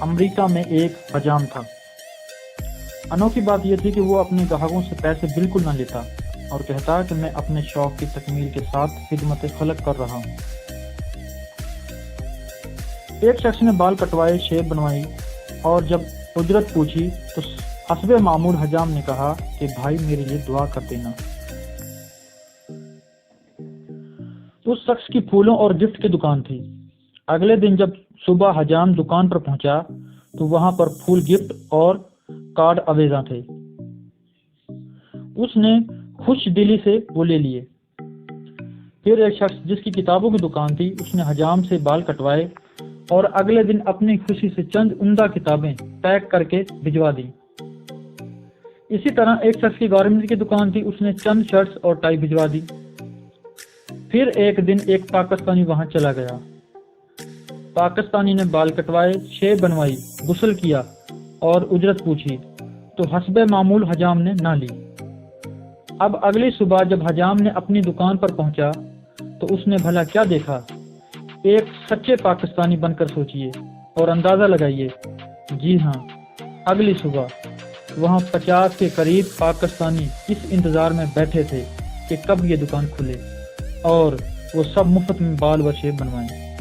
امریکہ میں ایک حجام تھا۔ انوکھی بات یہ تھی کہ وہ اپنے گاہکوں سے پیسے بالکل نہ لیتا اور کہتا کہ میں اپنے شوق کی تکمیل کے ساتھ خدمت خلق کر رہا ہوں۔ ایک شخص نے بال کٹوائے، شیو بنوائی اور جب اجرت پوچھی تو حسب معمول حجام نے کہا کہ بھائی میرے لیے دعا کر دینا۔ اس شخص کی پھولوں اور گفٹ کی دکان تھی۔ اگلے دن جب صبح حجام دکان پر پہنچا تو وہاں پر پھول، گفٹ اور کارڈ آویزاں تھے۔ اس نے خوش دلی سے وہ لے لیے۔ پھر ایک شخص جس کی کتابوں کی دکان تھی، اس نے حجام سے بال کٹوائے اور اگلے دن اپنی خوشی سے چند عمدہ کتابیں پیک کر کے بھجوا دی۔ اسی طرح ایک شخص کی گارمنٹ کی دکان تھی، اس نے چند شرٹس اور ٹائی بھجوا دی۔ پھر ایک دن ایک پاکستانی وہاں چلا گیا۔ پاکستانی نے بال کٹوائے، شیو بنوائی، غسل کیا اور اجرت پوچھی تو حسب معمول حجام نے نہ لی۔ اب اگلی صبح جب حجام نے اپنی دکان پر پہنچا تو اس نے بھلا کیا دیکھا؟ ایک سچے پاکستانی بن کر سوچئے اور اندازہ لگائیے۔ جی ہاں، اگلی صبح وہاں 50 کے قریب پاکستانی اس انتظار میں بیٹھے تھے کہ کب یہ دکان کھلے اور وہ سب مفت میں بال و شیو بنوائیں۔